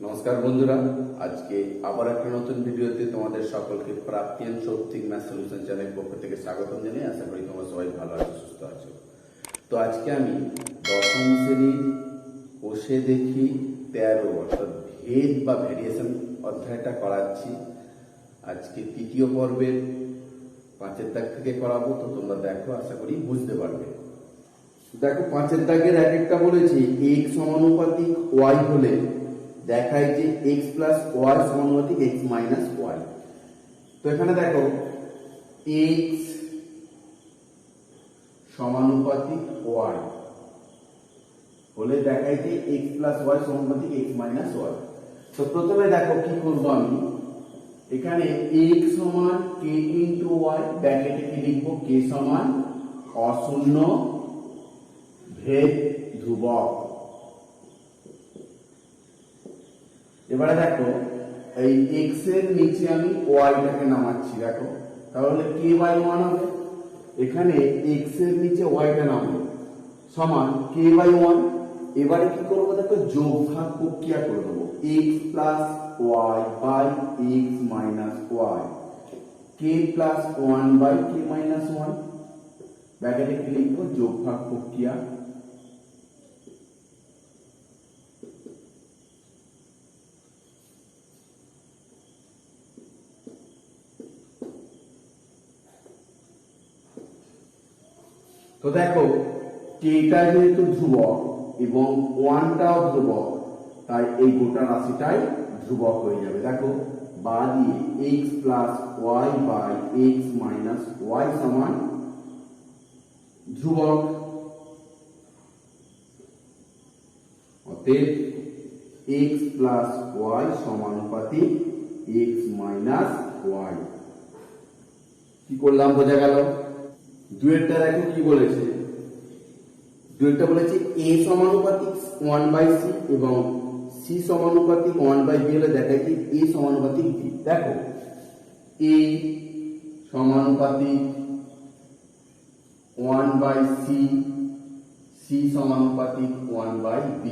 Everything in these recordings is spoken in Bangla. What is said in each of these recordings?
নমস্কার বন্ধুরা, আজকে আবার একটা নতুন ভিডিওতে তোমাদের সকলকে প্রাপ্তিয়ান সৌপ্তিক ম্যাথ সলিউশন চ্যানেলের পক্ষ থেকে স্বাগতম জানিয়ে আশা করি তোমরা সবাই ভালো আছো, সুস্থ আছো। তো আজকে আমি দশম শ্রেণীর কোষে দেখি 13 অর্থাৎ ভেদ বা ভেরিয়েশন অধ্যায়টা করাচ্ছি। আজকে তৃতীয় পর্বের 5 দাগ থেকে করাবো, তো তোমরা দেখো, আশা করি বুঝতে পারবে। দেখো 5 দাগের এক একটা বলেছি x সমানুপাতিক y হলে দেখায় যে x প্লাস ওয়াই সমানুপাতিক x মাইনাস ওয়াই। তো এখানে দেখো x সমানুপাতিক y হলে দেখায় যে x প্লাস ওয়াই সমানুপাতিক x মাইনাস ওয়াই। তো প্রথমে দেখো কি করবো, আমি এখানে x সমান k ইন্টু ওয়াই, ব্র্যাকেটে কি লিখবো, k সমান অশূন্য ভেদ ধ্রুবক। এবারে দেখো এই x এর নিচে আমি y টাকে নামাচ্ছি, দেখো তাহলে k বাই 1 হবে। এখানে x এর নিচে y টা নামবে সমান k বাই 1। এবারে কি করব, দেখো যোগ ভাগ প্রক্রিয়া করে দেব, x plus y by x minus y, k plus 1 by k minus 1, ব্র্যাকেটে কি লিখবো, যোগ ভাগ প্রক্রিয়া। তো দেখো কেটা যেহেতু ধ্রুবক এবং 1টাও ধ্রুবক, তাই এই গোটা রাশিটাই ধ্রুবক হয়ে যাবে। দেখো বা দিয়ে x plus y by x minus y সমান ধ্রুবক। অতএব x প্লাস ওয়াই সমানুপাতিক x মাইনাস ওয়াই। কি করলাম বোঝা গেল? দুয়েরটা দেখো কি বলেছে, দুয়েরটা বলেছে a সমানুপাতিক 1/c এবং c সমানুপাতিক 1/b হলে দেখায় কি a সমানুপাতিক b। দেখো a সমানুপাতিক 1/c, c সমানুপাতিক 1/b,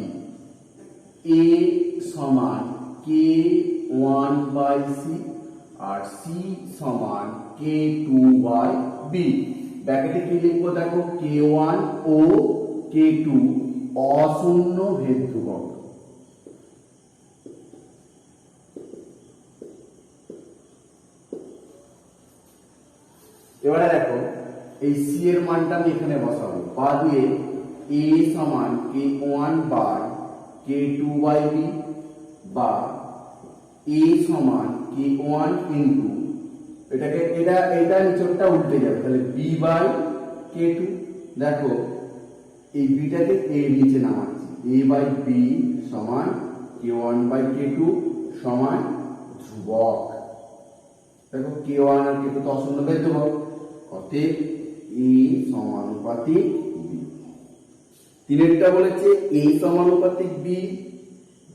a সমান k 1/c আর c সমান k 2/b। ব্র্যাকেটে কি লিখবো, দেখো k1 ও k2 অশূন্য ভেদ ধ্রুবক। এবারে দেখো এই c এর মানটা আমি এখানে বসাবো, বা দিয়ে a সমান k1 বাই k2/b বা a সমান k1 ইনটু এটাকে এটা নিচেরটা উল্টে যাবে, তাহলে b বাই k2। দেখো এই b টাকে a এর নিচে নামাচ্ছি, a বাই b সমান k1 বাই k2 সমান ধ্রুবক। দেখো k1 আর k2 তো অশূন্য ভেদ ধ্রুবক, অতএব a সমানুপাতিক b। তিনেরটা বলেছে a সমানুপাতিক b,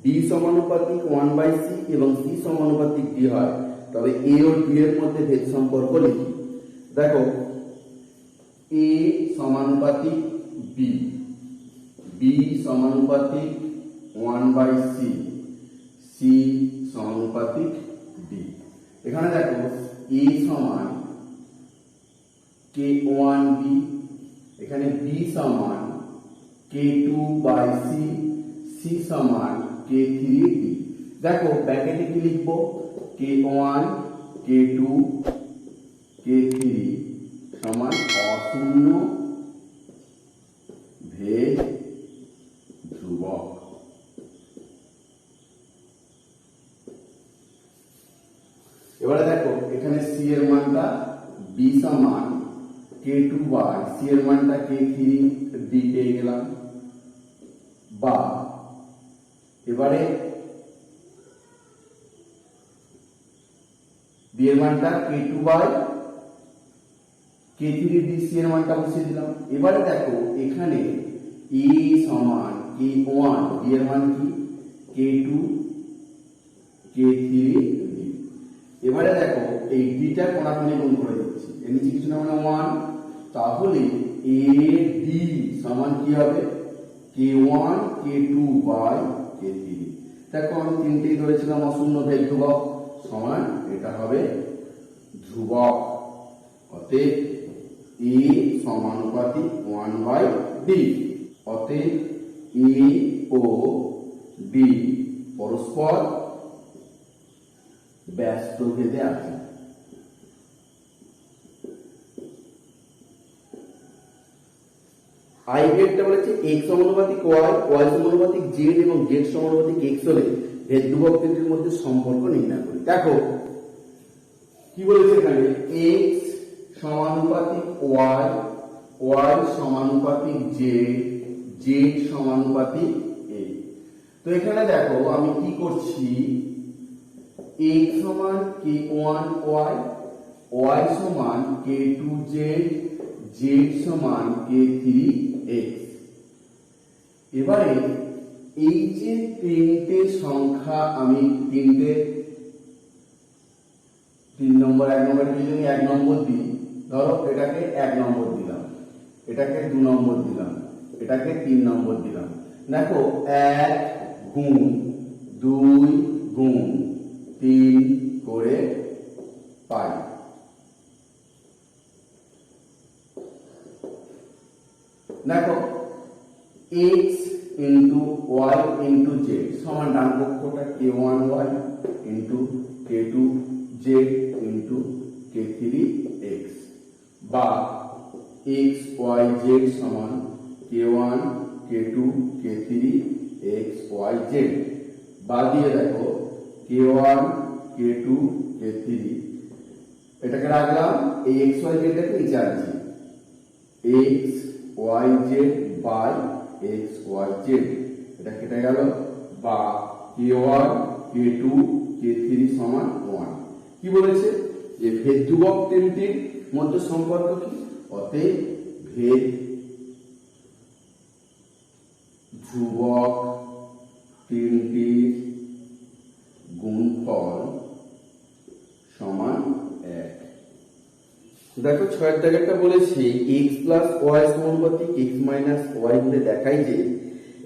b সমানুপাতিক 1/c এবং c সমানুপাতিক d হয়, তবে a ও d এর মধ্যে ভেদ সম্পর্ক লিখি। দেখো a সমানুপাতিক b, b সমানুপাতিক 1/c, c সমানুপাতিক d। এখানে দেখো a সমান k1b, এখানে b সমান k2/c, c সমান k3b। দেখো ব্র্যাকেটে কি লিখবো, k1 k2 k3 সমান অশূন্য ভেদ ধ্রুবক। এবারে দেখো এখানে c এর মানটা b সমান k2 বাই c এর মানটা k3b পেয়ে গেলাম, বা এবারে b এর মানটা k2 বাই k3b, c এর মানটা বসিয়ে দিলাম। এবারে দেখো এখানে a সমান k1, b এর মান কি k2 k3b। এবারে দেখো এই b টা কোণাকুণি গুণ করে দিচ্ছি, এর নিচে কিছু না মানে 1, তাহলে a d সমান কি হবে k1 k2 বাই k3। দেখো আমি তিনটেই ধরেছিলাম অশূন্য ভেদ ধ্রুবক সমান এটা হবে ধ্রুবক, অতএব এ সমানুপাতিক 1/d। অতএব এ ও ডি পরস্পর ব্যস্ত ভেদে আছে। আই ভেদটা বলেছে x সমানুপাতিক y, y সমানুপাতিক z এবং z সমানুপাতিক x হলে ভেদ ধ্রুবক তিনটির মধ্যে সম্পর্ক নির্ণয় করি। দেখো কি বলেছে এখানে, x সমানুপাতিক y, y সমানুপাতিক z, z সমানুপাতিক a। তো এখানে দেখো আমি কি করছি, x সমান k1y, y সমান k2z, z সমান k3x। এবারে এই যে তিনটে সংখ্যা আমি তিনটে 3 নম্বর 1 নম্বর যদি 1 নম্বর দিই, ধরো এটাকে 1 নম্বর দিলাম, এটাকে 2 নম্বর দিলাম, এটাকে 3 নম্বর দিলাম। দেখো 1 গুণ 2 গুণ 3 করে পাই। দেখো x into y into z সমান ডান পক্ষটা k1y into k2z into k3x, বা x y z সমান k1 k2 k3 x y z। বা দিয়ে দেখো k1 k2 k3, এটাকে রাখলাম, এই x y z টাকে নিচে আনছি, x y z by x y z, এটা কেটে গেল, বা k1 k2 k3 সমান 1। কি বলেছে যে ভেদ ধ্রুবক তিনটির মধ্যে সম্পর্ক কি, অতএব ভেদ ধ্রুবক তিনটির গুণফল সমান 1। দেখো 6 দাগেরটা বলেছি x প্লাস y সমানুপাতিক x মাইনাস y বলে দেখাই যে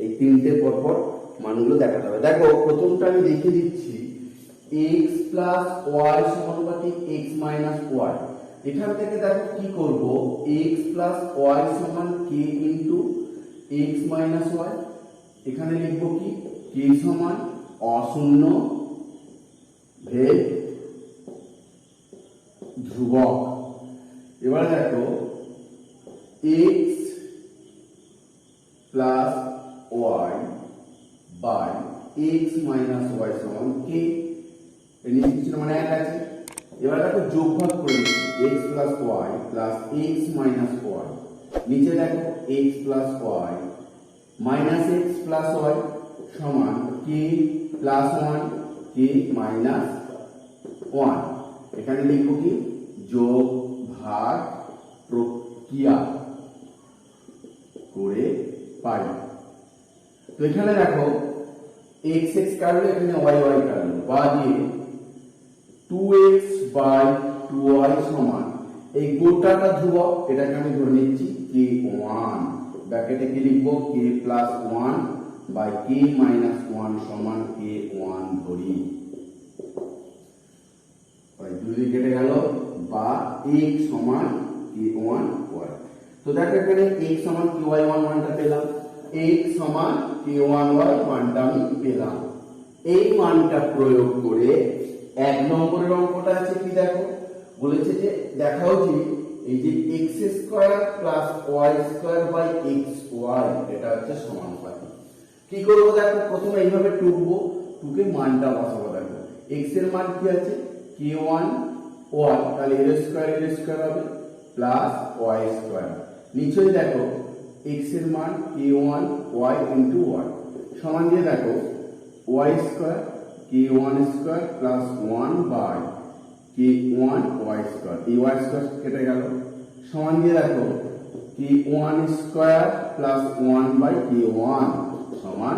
এই তিনটে পরপর মানগুলো দেখাতে হবে। দেখো প্রথমটা আমি দেখিয়ে দিচ্ছি, x প্লাস y সমানুপাতিক x মাইনাস y। এখান থেকে দেখো কি করব, x প্লাস y সমান k into x minus y। এখানে লিখবো কি, k সমান অশূন্য ভেদ ধ্রুবক। এবার দেখো x plus y by x minus y সমান k, এর নিচে কিছু মানে 1 আছে। এবার দেখো যোগফল করে নিচ্ছি, x plus y plus x minus y, নিচে দেখো x plus y minus x plus y সমান k প্লাস 1 k মাইনাস 1। এখানে লিখবো কি, যোগ ভাগ প্রক্রিয়া করে পাই। তো এখানে দেখো x x কাটলো, এখানে y y কাটলো, বা দিয়ে 2x বাই 2y সমান এই গোটাটা ধ্রুবক, এটাকে আমি ধরে নিচ্ছি k1, ব্র্যাকেটে কি লিখবো, k plus 1 by k minus 1 সমান k1 ধরি, দুই কেটে গেল, বা x সমান k1 y। তো দেখো এখানে x সমান ky1 মানটা পেলাম, x সমান k1 y মানটা আমি পেলাম। এই মানটা প্রয়োগ করে 1 নম্বরের অঙ্কটা আছে কি, দেখো বলেছে যে দেখাও যে এই যে x square plus y square by xy এটা হচ্ছে সমানুপাতিক। কি করব, দেখো প্রথমে এইভাবে টুকবো, টুকে মানটা বসাবো। দেখো x এর মান কি আছে k1 y, তাহলে এর স্কয়ার হবে প্লাস y স্কয়ার। নিচে দেখো x এর মান k1 y ইনটু y সমান দিয়ে দেখো y square k1 square plus 1 by k1 y square, এই y স্কয়ার কেটে গেল, সমান দিয়ে দেখো k1 square plus 1 by k1 সমান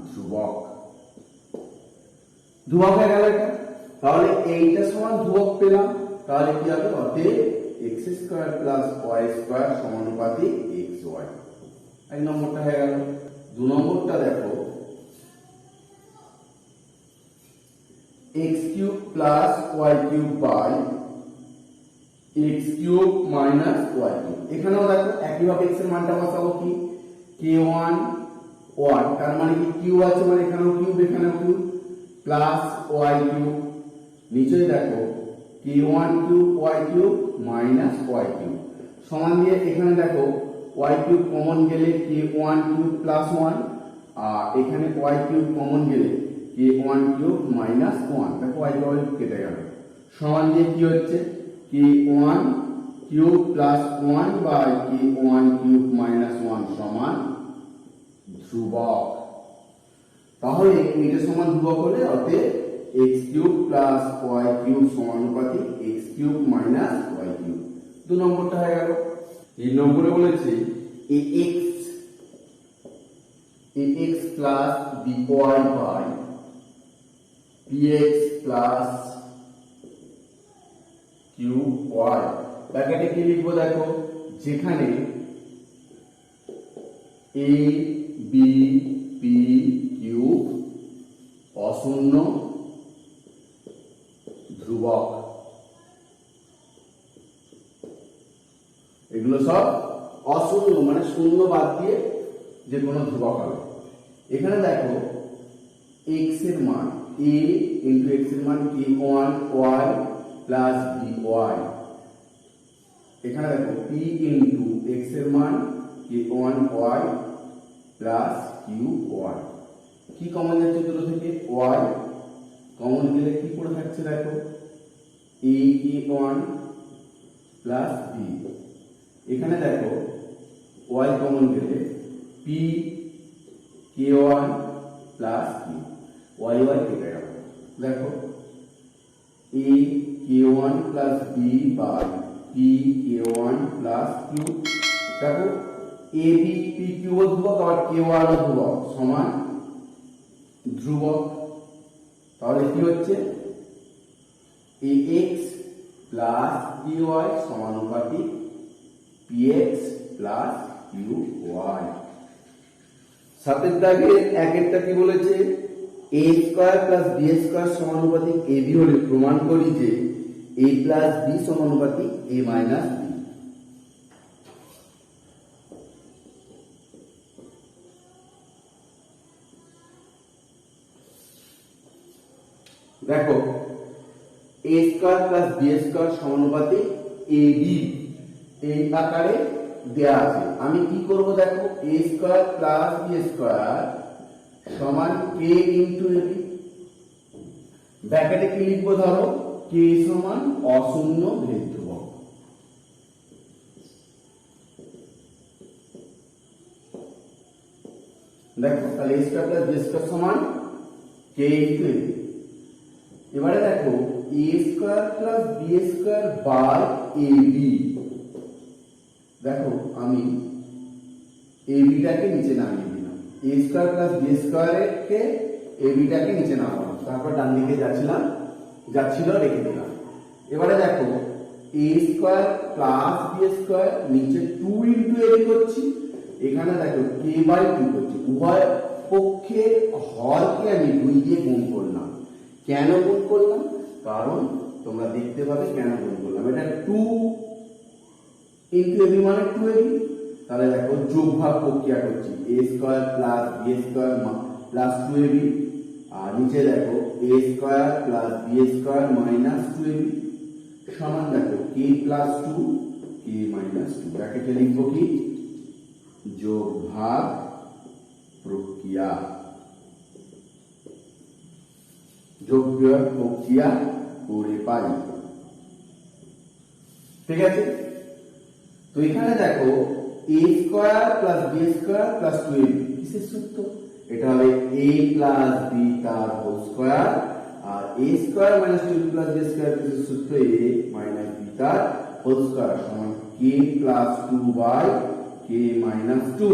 ধ্রুবক। ধ্রুবক হয়ে গেল এটা, তাহলে এইটা সমান ধ্রুবক পেলাম, তাহলে কি হবে, অতএব x square plus y square সমানুপাতিক xy। 1 নম্বরটা হয়ে গেল। 2 নম্বরটা দেখো x cube plus y cube by x cube minus y cube. এখানেও দেখো একইভাবে x এর মানটা বসাবো কি k1 1, তার মানে কি কিউব আছে মানে এখানেও কিউব এখানেও কিউব প্লাস y কিউব, নিচে দেখো k1 cube y cube minus y cube সমান দিয়ে এখানে দেখো y কিউব কমন গেলে k1 কিউব প্লাস 1, আর এখানে y কিউব কমন গেলে k1 কিউব মাইনাস 1, দেখো y কিউব কেটে গেল সমান দিয়ে কি হচ্ছে k1 cube plus 1 by k1 cube minus 1 সমান ধ্রুবক। তাহলে এটা সমান ধ্রুবক হলে অতএব x cube plus y cube সমানুপাতিক x cube minus y cube. 2 নম্বরটা হয়ে গেল। এই নম্বরে বলেছে ax plus by by px plus cube y। ব্র্যাকেটে কি লিখবো দেখো, যেখানে a b p q অশূন্য ধ্রুবক, এগুলো সব অশূন্য মানে শূন্য বাদ দিয়ে যে কোনো ধ্রুবক হবে। এখানে দেখো x এর মান a ইনটু x এর মান k1 y প্লাস by, এখানে দেখো p ইনটু x এর মান k1 y প্লাস qy। কি কমন যাচ্ছে দুটো থেকে y কমন গেলে কি পড়ে থাকছে দেখো a k1 প্লাস b, এখানে দেখো y কমন গেলে p k1 plus q, y কেটে গেল, দেখো a k1 plus b by p k1 plus q। দেখো a b p q ধ্রুবক আর k1 ধ্রুবক সমান ধ্রুবক, তাহলে কি হচ্ছে ax প্লাস ky সমানুপাতিক px প্লাস qy। সাতের দাগে একেরটা কি বলেছে a square plus b square সমানুপাতিক ab হলে প্রমাণ করি যে a প্লাস b সমানুপাতিক a মাইনাস b। দেখো a square plus b square সমানুপাতিক ab এই আকারে দেয়া আছে, আমি কি করব দেখো a square plus b square সমান k ইনটু ab, ব্র্যাকেটে কি লিখবো ধরো k সমান অশূন্য ভেদ ধ্রুবক। দেখো তাহলে a square plus b square সমান k ইনটু ab। এবারে দেখো a square plus b square by ab, দেখো আমি ab টাকে নিচে নামিয়ে দিলাম, a square plus b square কে ab টাকে নিচে নামালাম, তারপর ডান দিকে যাচ্ছিল রেখে দিলাম। এবারে দেখো a square plus b square নিচে 2 ইনটু ab করছি, এখানে দেখো k বাই 2 করছি, উভয় পক্ষের হরকে আমি 2 দিয়ে গুণ করলাম। কেন গুণ করলাম? কারণ তোমরা দেখতে পাবে কেন গুণ করলাম, এটা 2 ইনটু ab মানে 2ab, তাহলে দেখো যোগ ভাগ প্রক্রিয়া করছি a square plus b square plus 2ab, আর নিচে দেখো a square plus b square minus 2ab সমান দেখো k প্লাস 2 k মাইনাস 2, ব্র্যাকেটে লিখবো কি যোগ ভাগ প্রক্রিয়া, যোগ বিয়োগ প্রক্রিয়া করে পাই। ঠিক আছে, তো এখানে দেখো a square plus b square plus 2ab কিসের সূত্র, এটা হবে a প্লাস b তার হোল স্কয়ার, আর a square minus 2ab plus b square কিসের সূত্র a মাইনাস b তার হোল স্কয়ার সমান k plus 2 by k minus 2।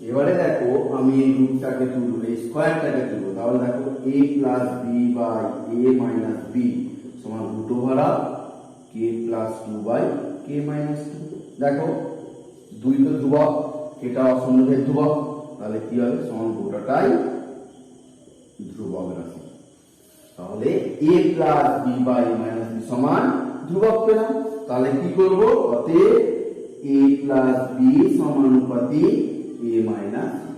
এবারে দেখো আমি এই রুটটাকে তুলব, এই স্কয়ারটাকে তুলব, তাহলে দেখো a plus b by a minus b সমান root over k plus 2 by k minus 2। দেখো দুই তো ধ্রুবক, এটা অশূন্য ভেদ ধ্রুবক, তাহলে কি হবে সমান গোটাটাই ধ্রুবক রাশি। তাহলে a plus b by a minus b সমান ধ্রুবক পেলাম। তাহলে কি করব, অতএব a প্লাস b সমানুপাতিক a মাইনাস b।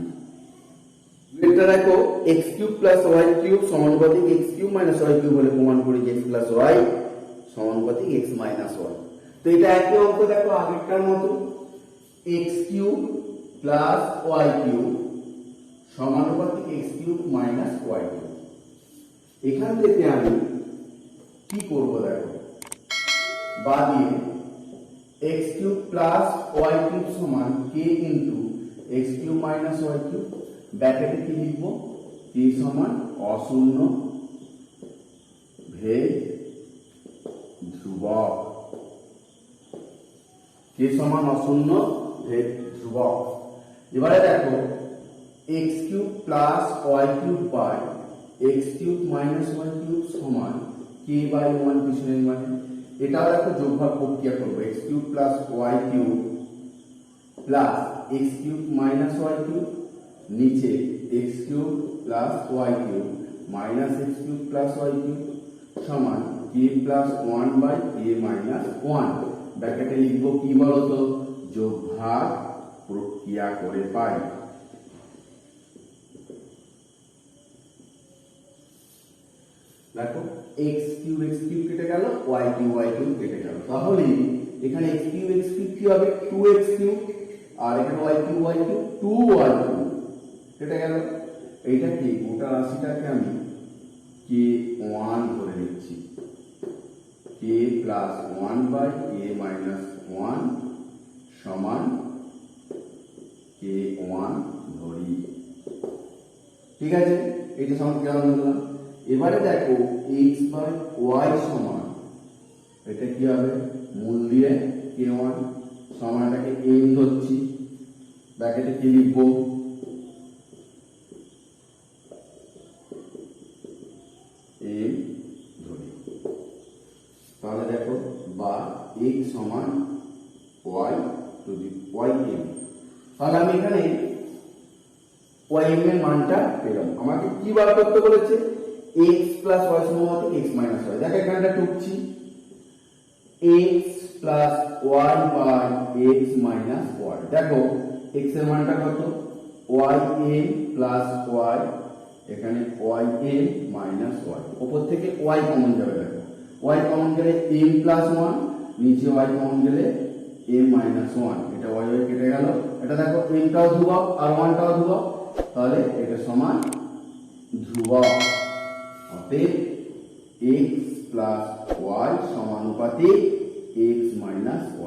এটা দেখো x cube plus y cube সমানুপাতিক x cube minus y cube হলে প্রমাণ করি যে x প্লাস y সমানুপাতিক x মাইনাস y। তো এটা একই অঙ্ক দেখো আগেরটার মতো, x cube plus y cube সমানুপাতিক x cube minus y cube. এখান থেকে আমি কি করব দেখো, বাদ দিয়ে x cube plus y cube সমান k into x cube minus y cube, ব্র্যাকেটে কি লিখব, k সমান অশূন্য ভেদ ধ্রুবক, k সমান অশূন্য ভেদ ধ্রুবক। এবারে দেখো x cube plus y cube by x cube minus y cube সমান k বাই 1 পিছনের মানে, এটাও দেখো যোগভাগ প্রক্রিয়া করবো, x cube plus y cube plus x cube minus y cube, নিচে x cube plus y cube minus x cube plus y cube সমান k plus 1 by k minus 1। ব্র্যাকেটে লিখবো কি বলতো, যোগভাগ প্রক্রিয়া করে পাই। দেখো x কিউব কেটে গেল, y কিউব কেটে গেল, তাহলে এখানে x কিউব কি হবে 2x কিউব, আর এখানে y কিউব 2y কিউব কেটে গেল। এইটা কি গোটা রাশিটাকে আমি k1 ধরে নিচ্ছি, k plus 1 by k minus 1 সমান k1 ধরি। ঠিক আছে, এইটা সমান কেমন ধরলাম। এবারে দেখো x বাই y সমান, এটা কি হবে মূল দিয়ে k1 সমানটাকে m ধরছি, ব্র্যাকেটে কি লিখবো, m ধরি। তাহলে দেখো বা x সমান y টু দি ym। তাহলে আমি এখানে ym এর মানটা পেলাম। আমাকে কি বার করতে বলেছে, x প্লাস y সমানুপাতিক x মাইনাস y। দেখো এখানটা টুকছি, x plus y by x minus y। দেখো x এর মানটা কত, ym প্লাস y, এখানে ym মাইনাস y, উপর থেকে y কমন যাবে। দেখো y কমন গেলে m প্লাস 1, নিচে y কমন গেলে m মাইনাস 1, এটা y কেটে গেল। এটা দেখো m টাও ধ্রুবক আর 1 টাও ধ্রুবক, তাহলে এটা সমান ধ্রুবক। অতএব x প্লাস y সমানুপাতিক x মাইনাস y।